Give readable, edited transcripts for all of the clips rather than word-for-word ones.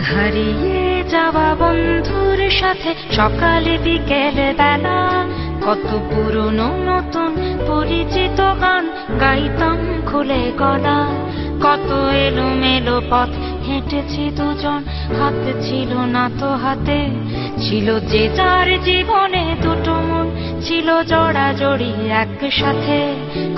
হারিয়ে যাওয়া বন্ধুর সাথে সকালে বিকেল বেলা কত পুরনো নতুন পরিচিত গান গাইতাম খুলে গলা। কত এলোমেলো পথ হেঁটেছি দুজন, হাত ছিল না তো হাতে, ছিল যে যার জীবনে দুটো মন, ছিল জড়াজড়ি একসাথে।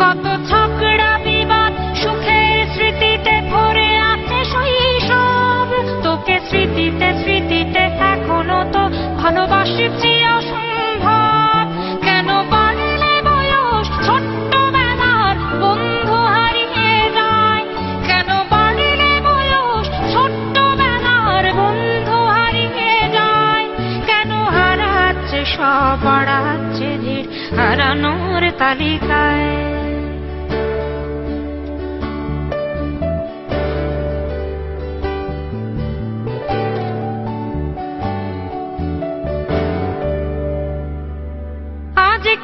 কত ঝগড়া বিবাদ সুখের স্মৃতিতে ভরে আছে শৈশব, তোকে স্মৃতিতে স্মৃতিতে এখনো তো ভালোবাসছি অসম্ভব। কেন বাড়লে বয়স ছোট্টবেলার বন্ধু হারিয়ে যায়, কেন বাড়লে বয়স ছোট্টবেলার বন্ধু হারিয়ে যায়, কেন হারাচ্ছে সব বাড়াচ্ছে ভিড় হারানোর তালিকায়।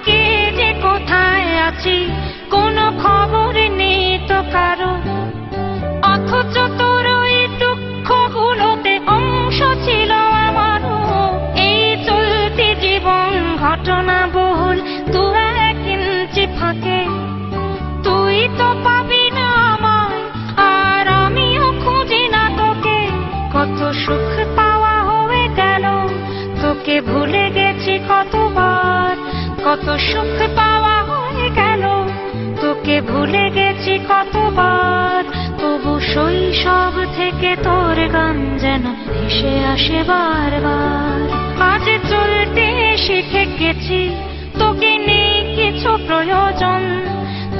কে যে কোথায় আছি কোনো খবর নেই তো কারো, অথচ তোর ওই দুঃখগুলোতে অংশ ছিল আমারও। এই চলতি জীবন ঘটনা বহুল দু এক ইঞ্চি ফাঁকে, তুই তো পাবি না আমায় আর আমিও খুঁজি না তোকে। কত সুখ পাওয়া হয়ে গেল, তোকে ভুলে গেছি কতবার। কত সুখ পাওয়া হয়ে গেল, তোকে ভুলে গেছি কতবার। তবু শৈশব থেকে তোর গান যেন ভেসে আসে বারবার। আজ চলতে শিখে গেছি, তোকে নেই কিছু প্রয়োজন,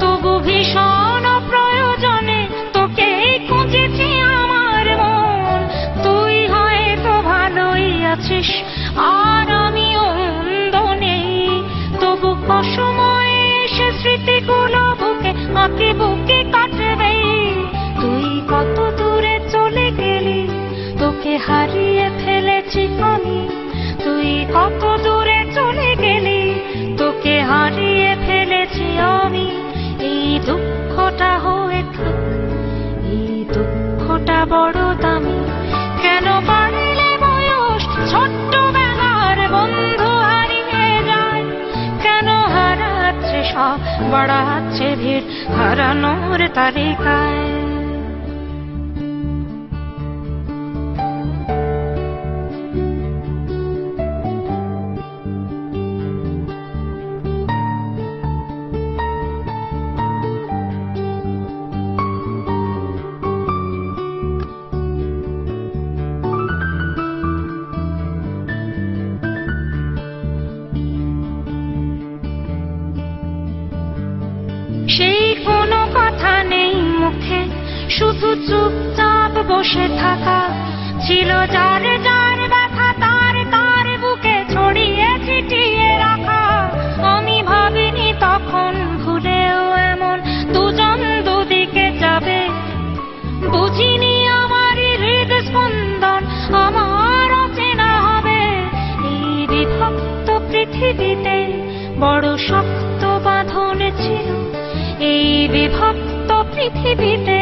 তবু ভীষণ প্রয়োজনে তোকে খুঁজেছি আমার মন। তুই হয়তো ভালোই আছিস আর আমিও মন্দ নেই, তবু অসময়ে এসে স্মৃতিগুলো বুকে আঁকি বুকে কাটবে। তুই কত দূরে চলে গেলি, তোকে হারিয়ে ফেলেছি আমি। তুই কত দূরে চলে গেলি, তোকে হারিয়ে ফেলেছি আমি। এই দুঃখটা হয়ে থাক, এই দুঃখটা বড় দামি। কেন বাড়লে বয়স ছোট্টবেলার বন্ধু হারিয়ে যায়, কেন হারাচ্ছে সব বাড়াচ্ছে ভিড় হারানোর তালিকায়। সেই কোনো কথা নেই মুখে, শুধু চুপচাপ বসে থাকা। ছিল যার যার ব্যথা তার তার বুকে ছড়িয়ে ছিটিয়ে রাখা। আমি ভাবিনি তখন ভুলেও এমন দুজন দুদিকে যাবে, বুঝিনি আমার হৃদস্পন্দন আমার অচেনা হবে। এই বিভক্ত পৃথিবীতে বড় শক্ত বাঁধন ছিল, এই বিভক্ত পৃথিবীতে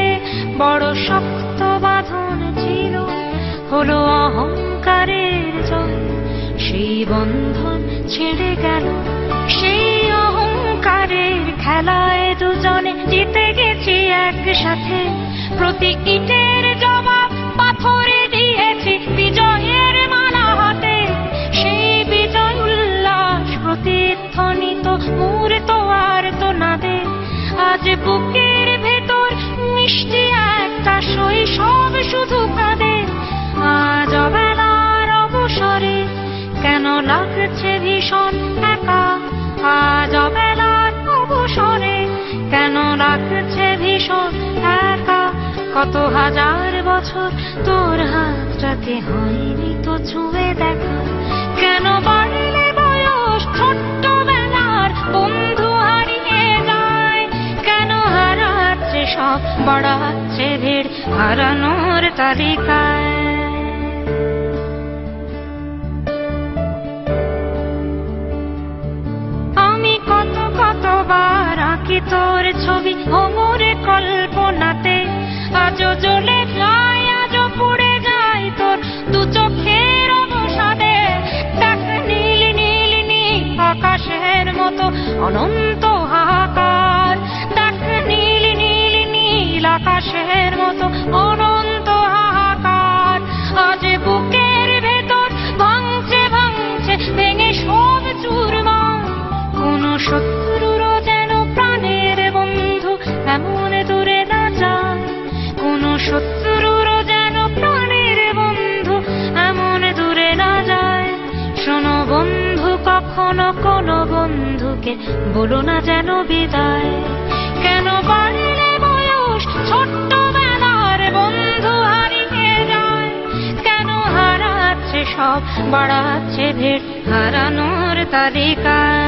বড় শক্ত বাঁধন ছিল। হলো অহংকারের জয়, সেই বন্ধন ছেড়ে গেল। সেই অহংকারের খেলায় দুজনে জিতে গেছি একসাথে। প্রতি ইটের জবাব পাথরে দিয়েছি বিজয়ের মালা হাতে। সেই বিজয় উল্লাস প্রতিধ্বনিত মূর্ত আর তো নাদে। আজ বুকের ভেতর মিষ্টি একটা শৈশব শুধু কাঁদে। আজ অবেলার অবসরে কেন লাগছে ভীষণ একা। আজ অবেলার অবসরে কেন লাগছে ভীষণ একা। কত হাজার বছর তোর হাতটাকে হয়নি তো ছুঁয়ে দেখা। কেন বাড়লে বয়স ছোট্টবেলার বন্ধু হারিয়ে যায়, কেন হারাচ্ছে সব বাড়াচ্ছে ভিড় হারানোর তালিকায়। আমি কতবার আঁকি তোর ছবি ভোমরে কল্পনাতে। আজও জ্বলে যায়, আজও পুড়ে যায় তোর কখনো কোনো বন্ধুকে বলো না যেন বিদায়। কেন বাড়লে বয়স ছোট্টবেলার বন্ধু হারিয়ে যায়? কেন হারাচ্ছে সব, বাড়াচ্ছে ভিড় হারানোর তালিকায়?